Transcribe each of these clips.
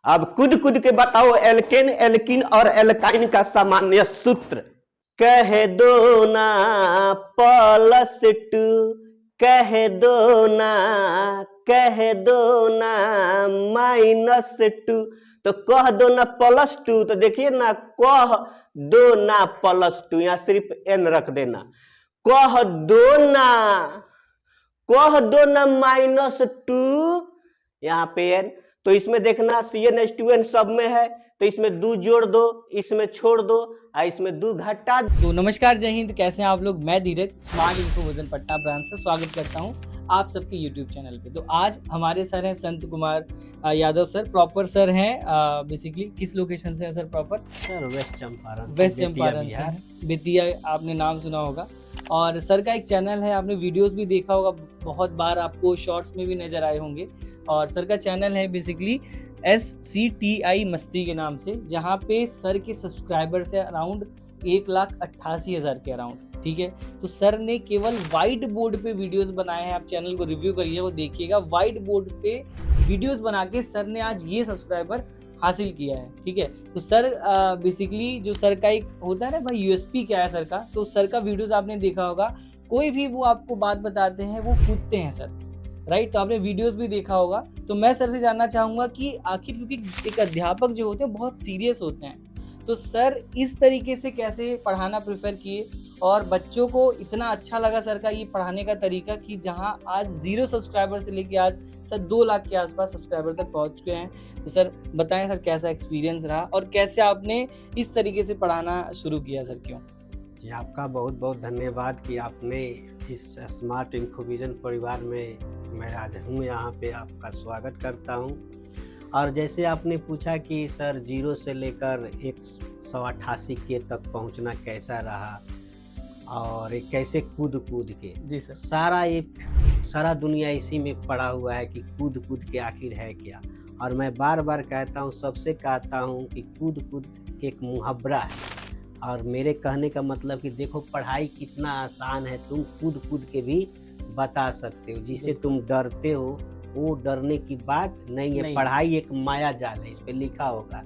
अब कूद कूद के बताओ एल्केन एल्किन और एल्काइन का सामान्य सूत्र। कह दो ना +2, कह दो ना -2। तो कह दो ना +2, तो देखिए ना कह दो ना +2, यहाँ सिर्फ n रख देना। कह दो ना -2, यहाँ पे n। तो इसमें देखना CnH2n सब में है, तो इसमें 2 जोड़ दो, इसमें छोड़ दो, और इसमें 2 घटा दो। नमस्कार, जय हिंद। कैसे हैं आप लोग? मैं धीरज स्मार्ट इन्फोविजन पटना ब्रांच से स्वागत करता हूं आप सबके YouTube चैनल पे। तो आज हमारे सर हैं Sant Kumar Yadav sir. Proper sir हैं बेसिकली किस लोकेशन से है sir? Proper sir west Champaran से हैं। बेतिया आपने नाम सुना होगा। और सर का एक चैनल है, आपने वीडियोस भी देखा होगा, बहुत बार आपको शॉर्ट्स में भी नजर आए होंगे। और सर का चैनल है बेसिकली SCTI मस्ती के नाम से, जहाँ पे सर के सब्सक्राइबर्स है अराउंड 1,88,000 के अराउंड। ठीक है, तो सर ने केवल व्हाइट बोर्ड पे वीडियोस बनाए हैं। आप चैनल को रिव्यू करिए, वो देखिएगा। व्हाइट बोर्ड पे वीडियोस बना के सर ने आज ये सब्सक्राइबर हासिल किया है। ठीक है, तो सर बेसिकली जो सर का एक होता है ना भाई USP क्या है सर का, तो सर का वीडियोस आपने देखा होगा। कोई भी वो आपको बात बताते हैं वो कूदते हैं सर, राइट? तो आपने वीडियोस भी देखा होगा। तो मैं सर से जानना चाहूँगा कि आखिर, क्योंकि एक अध्यापक जो होते हैं बहुत सीरियस होते हैं, तो सर इस तरीके से कैसे पढ़ाना प्रेफर किए, और बच्चों को इतना अच्छा लगा सर का ये पढ़ाने का तरीका कि जहां आज 0 सब्सक्राइबर से लेके आज सर 2 लाख के आसपास सब्सक्राइबर तक पहुंच चुके हैं। तो सर बताएं सर, कैसा एक्सपीरियंस रहा और कैसे आपने इस तरीके से पढ़ाना शुरू किया सर? क्यों जी, आपका बहुत बहुत धन्यवाद कि आपने इस स्मार्ट इन्फोविजन परिवार में मैं आज हूँ, यहाँ पे आपका स्वागत करता हूँ। और जैसे आपने पूछा कि सर 0 से लेकर 188 के तक पहुँचना कैसा रहा, और एक कैसे कूद कूद के। जी सर, सारा दुनिया इसी में पड़ा हुआ है कि कूद कूद के आखिर है क्या। और मैं बार बार कहता हूँ, सबसे कहता हूँ कि कूद कूद एक मुहावरा है। और मेरे कहने का मतलब कि देखो पढ़ाई कितना आसान है, तुम कूद कूद के भी बता सकते हो। जिससे तुम डरते हो वो डरने की बात नहीं है। पढ़ाई एक माया जाल है, इस पे लिखा होगा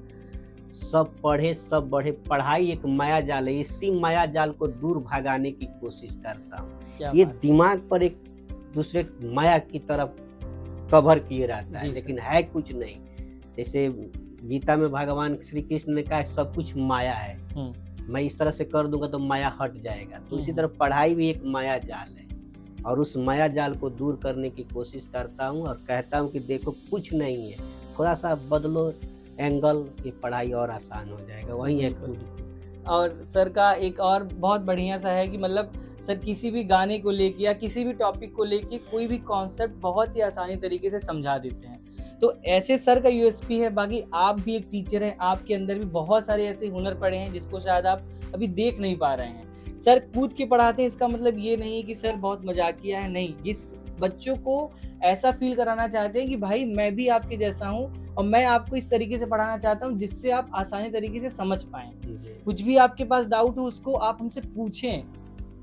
सब पढ़े सब बढ़े। पढ़ाई एक माया जाल है, इसी माया जाल को दूर भगाने की कोशिश करता हूँ। ये दिमाग पर एक दूसरे माया की तरफ कवर किए रहता है, लेकिन है कुछ नहीं। जैसे गीता में भगवान श्री कृष्ण ने कहा सब कुछ माया है, मैं इस तरह से कर दूंगा तो माया हट जाएगा। तो इसी तरह पढ़ाई भी एक माया जाल है, और उस माया जाल को दूर करने की कोशिश करता हूँ। और कहता हूँ कि देखो कुछ नहीं है, थोड़ा सा बदलो एंगल, ये पढ़ाई और आसान हो जाएगा। वही है कूद। और सर का एक और बहुत बढ़िया सा है कि मतलब सर किसी भी गाने को लेके या किसी भी टॉपिक को लेके कोई भी कॉन्सेप्ट बहुत ही आसानी तरीके से समझा देते हैं। तो ऐसे सर का USP है। बाकी आप भी एक टीचर हैं, आपके अंदर भी बहुत सारे ऐसे हुनर पड़े हैं जिसको शायद आप अभी देख नहीं पा रहे हैं। सर कूद के पढ़ाते हैं, इसका मतलब ये नहीं है कि सर बहुत मजाकिया है, नहीं। इस बच्चों को ऐसा फील कराना चाहते हैं कि भाई मैं भी आपके जैसा हूँ और मैं आपको इस तरीके से पढ़ाना चाहता हूँ जिससे आप आसानी तरीके से समझ पाएं। कुछ भी आपके पास डाउट हो उसको आप हमसे पूछें,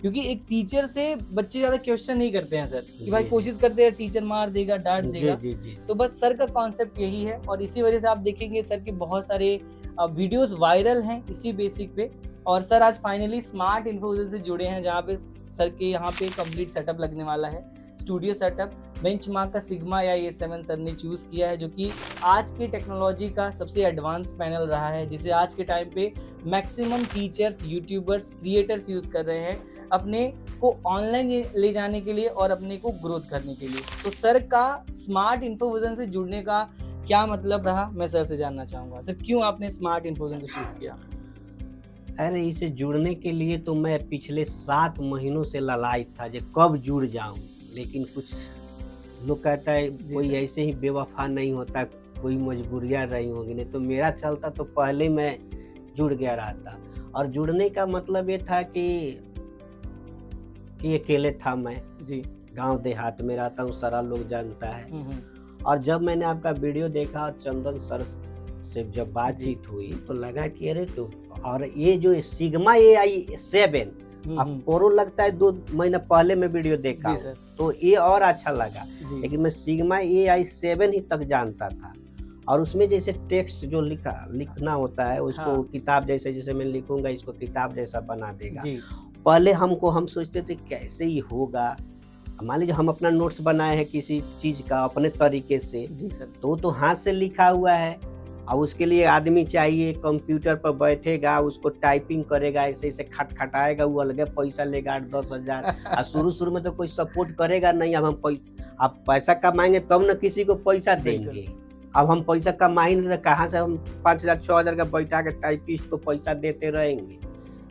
क्योंकि एक टीचर से बच्चे ज्यादा क्वेश्चन नहीं करते हैं सर, कि भाई कोशिश करते हैं टीचर मार देगा, डांट देगा। तो बस सर का कॉन्सेप्ट यही है, और इसी वजह से आप देखेंगे सर के बहुत सारे वीडियोस वायरल हैं इसी बेसिक पे। और सर आज फाइनली स्मार्ट इन्फोविजन से जुड़े हैं, जहाँ पे सर के यहाँ पे कंप्लीट सेटअप लगने वाला है, स्टूडियो सेटअप। बेंचमार्क का सिग्मा या A7 सर ने चूज किया है, जो कि आज के टेक्नोलॉजी का सबसे एडवांस पैनल रहा है, जिसे आज के टाइम पे maximum teachers, YouTubers, creators use कर रहे हैं अपने को ऑनलाइन ले जाने के लिए और अपने को ग्रोथ करने के लिए। तो सर का स्मार्ट इन्फोविजन से जुड़ने का क्या मतलब रहा, मैं सर से जानना चाहूँगा। सर क्यों आपने स्मार्ट इन्फोविजन को चूज किया? अरे इसे जुड़ने के लिए तो मैं पिछले 7 महीनों से ललायत था जो कब जुड़ जाऊं, लेकिन कुछ लोग कहता है कोई ऐसे ही बेवफा नहीं होता, कोई मजबूरियां रही होंगी, नहीं तो मेरा चलता तो पहले मैं जुड़ गया रहता। और जुड़ने का मतलब ये था कि अकेले था मैं जी, गांव देहात में रहता हूँ, सारा लोग जानता है। और जब मैंने आपका वीडियो देखा, चंदन सर से जब बातचीत हुई, तो लगा कि अरे तो, और ये जो सिग्मा AI7 अब पोरो लगता है 2 महीना पहले मैं वीडियो देखा तो ये और अच्छा लगा, लेकिन मैं सिग्मा AI7 ही तक जानता था। और उसमें जैसे टेक्स्ट जो लिखना होता है उसको हाँ। किताब जैसे जैसे मैं लिखूंगा इसको किताब जैसा बना देगा। जी, पहले हम सोचते थे कैसे ही होगा। मान लीजिए हम अपना नोट्स बनाए हैं किसी चीज़ का अपने तरीके से, जी सर। तो वो तो हाथ से लिखा हुआ है। अब उसके लिए आदमी चाहिए, कंप्यूटर पर बैठेगा, उसको टाइपिंग करेगा, ऐसे-ऐसे खटखटाएगा, वो अलगे पैसा लेगा 8-10 हज़ार। शुरू-शुरू में तो कोई सपोर्ट करेगा नहीं। अब पैसा कमाएँगे तब ना किसी को पैसा बिल्कुल। देंगे। अब हम पैसा कमा ही नहीं रहे, कहाँ से हम 5,000 6,000 का बैठा के टाइपिस्ट को पैसा देते रहेंगे।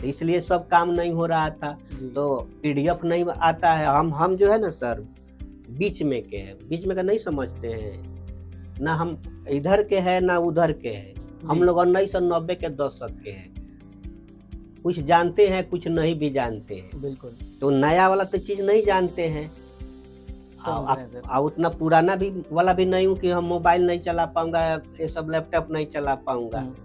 तो इसलिए सब काम नहीं हो रहा था। जी, तो पीडीएफ नहीं आता है। हम जो है ना सर, बीच में के हैं, बीच में का नहीं समझते हैं। ना हम इधर के हैं ना उधर के हैं। हम जी, लोग 1990 के दशक के हैं। कुछ जानते हैं, कुछ नहीं भी जानते हैं। बिल्कुल, तो नया वाला तो चीज़ नहीं जानते हैं। समझ रहे हैं सर। उतना पुराना भी वाला भी नहीं हूँ कि हम मोबाइल नहीं चला पाऊँगा, ये सब लैपटॉप नहीं चला पाऊँगा। हुँ,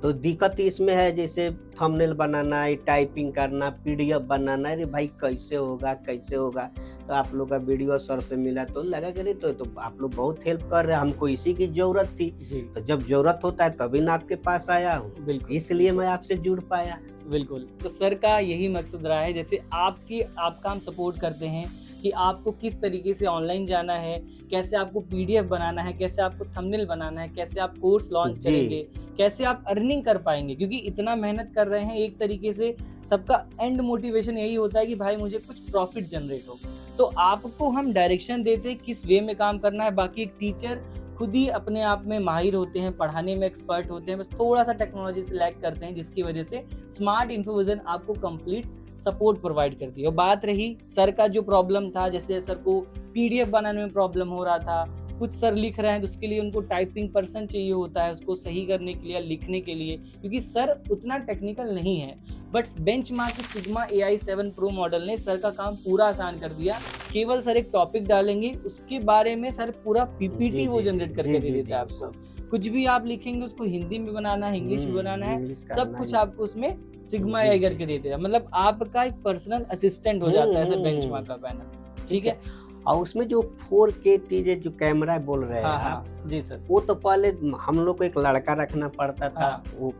तो दिक्कत इसमें है जैसे थंबनेल बनाना, ये टाइपिंग करना, पीडीएफ बनाना। अरे भाई कैसे होगा, कैसे होगा? तो आप लोग का वीडियो सर से मिला तो लगा कि अरे तो आप लोग बहुत हेल्प कर रहे हैं, हमको इसी की ज़रूरत थी। जी, तो जब ज़रूरत होता है तभी ना आपके पास आया हूँ, बिल्कुल। इसलिए मैं आपसे जुड़ पाया। बिल्कुल, तो सर का यही मकसद रहा है जैसे आपका हम सपोर्ट करते हैं कि आपको किस तरीके से ऑनलाइन जाना है, कैसे आपको पीडीएफ बनाना है, कैसे आपको थंबनेल बनाना है, कैसे आप कोर्स लॉन्च जी। करेंगे, कैसे आप अर्निंग कर पाएँगे क्योंकि इतना मेहनत कर रहे हैं एक तरीके से सबका एंड मोटिवेशन यही होता है कि भाई मुझे कुछ प्रॉफिट जनरेट हो। तो आपको हम डायरेक्शन देते हैं किस वे में काम करना है, बाकी एक टीचर खुद ही अपने आप में माहिर होते हैं, पढ़ाने में एक्सपर्ट होते हैं, बस थोड़ा-सा टेक्नोलॉजी से लैग करते हैं जिसकी वजह से स्मार्ट इन्फोविज़न आपको कंप्लीट सपोर्ट प्रोवाइड करती है। और बात रही सर का जो प्रॉब्लम था, जैसे सर को पीडीएफ बनाने में प्रॉब्लम हो रहा था, कुछ सर लिख रहे हैं तो उसके लिए उनको टाइपिंग पर्सन चाहिए होता है उसको सही करने के लिए, लिखने के लिए, क्योंकि सर उतना टेक्निकल नहीं है। But benchmark sigma AI 7 pro model ने सर का काम पूरा आसान कर दिया। केवल सर एक टॉपिक डालेंगे, उसके बारे में सर पूरा पीपीटी वो जनरेट करके दे देता है आपको। कुछ भी आप लिखेंगे उसको हिंदी में बनाना है, इंग्लिश में बनाना है, इंग्लिश सब करना कुछ है। आपको उसमें सिग्मा जी, AI जी। करके देते हैं। मतलब आपका एक पर्सनल असिस्टेंट हो जाता है सर बेंचमार्क का पैनल। ठीक है? और उसमें जो 4K टीजे जो कैमरा बोल रहे हैं हाँ, आप, हाँ। जी सर। वो तो पहले हम लोग को एक लड़का रखना पड़ता था। हाँ। वो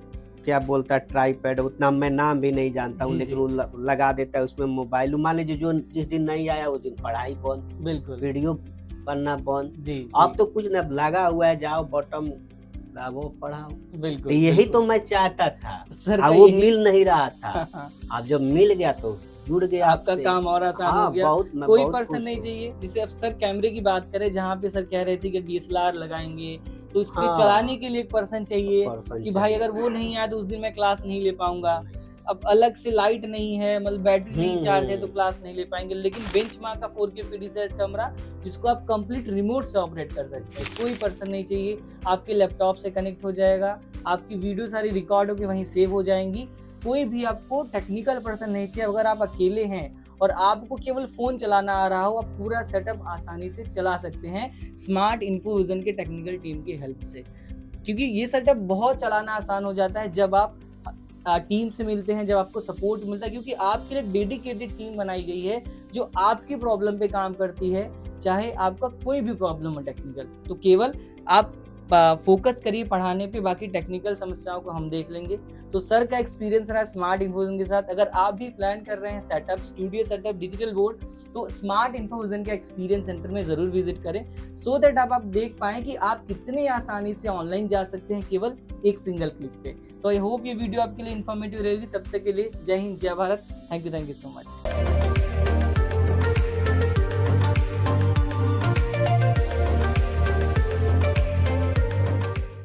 क्या बोलता है, ट्राईपैड, उतना मैं नाम भी नहीं जानता हूँ, जी, लेकिन जी। वो लगा देता है उसमें मोबाइल। मान लीजिए जो जिस दिन नहीं आया वो दिन पढ़ाई बंद, बिल्कुल। वीडियो बनना बंद। जी, अब जी। तो कुछ न लगा हुआ है, जाओ बटन दबाओ पढ़ाओ। बिल्कुल, तो यही बिल्कुल। तो मैं चाहता था, सर अब का वो यही मिल नहीं रहा था। हाँ, हाँ। अब जब मिल गया तो जुड़ गया आपका आपसे। काम और आसान हो हाँ, गया। मैं कोई बहुत पर्सन खुश नहीं हूँ। चाहिए। जैसे अब सर कैमरे की बात करें, जहाँ पे सर कह रहे थे कि डीएसएलआर लगाएँगे, तो उसके हाँ, चलाने के लिए एक पर्सन चाहिए पर्सन कि भाई चाहिए। अगर वो नहीं आया तो उस दिन मैं क्लास नहीं ले पाऊँगा। अब अलग से लाइट नहीं है, मतलब बैटरी नहीं चार्ज है तो क्लास नहीं ले पाएँगे। लेकिन बेंचमार्क का 4K पीडी सेट कैमरा जिसको आप कंप्लीट रिमोट से ऑपरेट कर सकते हैं। कोई पर्सन नहीं चाहिए, आपके लैपटॉप से कनेक्ट हो जाएगा, आपकी वीडियो सारी रिकॉर्ड होके वहीं सेव हो जाएँगी। कोई भी आपको टेक्निकल पर्सन नहीं चाहिए। अगर आप अकेले हैं और आपको केवल फ़ोन चलाना आ रहा हो, आप पूरा सेटअप आसानी से चला सकते हैं स्मार्ट इन्फोविज़न के टेक्निकल टीम की हेल्प से। क्योंकि ये सेटअप बहुत चलाना आसान हो जाता है जब आप टीम से मिलते हैं, जब आपको सपोर्ट मिलता है, क्योंकि आपके लिए डेडिकेटेड टीम बनाई गई है जो आपकी प्रॉब्लम पे काम करती है, चाहे आपका कोई भी प्रॉब्लम हो टेक्निकल। तो केवल आप फोकस करिए पढ़ाने पे, बाकी टेक्निकल समस्याओं को हम देख लेंगे। तो सर का एक्सपीरियंस रहा स्मार्ट इन्फोविज़न के साथ। अगर आप भी प्लान कर रहे हैं setup, studio setup, digital board, तो स्मार्ट इन्फोविज़न के एक्सपीरियंस सेंटर में ज़रूर विजिट करें, सो दैट आप देख पाएँ कि आप कितने आसानी से ऑनलाइन जा सकते हैं केवल एक सिंगल क्लिक पे। तो आई होप ये वीडियो आपके लिए इन्फॉर्मेटिव रहेगी। तब तक के लिए जय हिंद, जय Bharat. Thank you so much.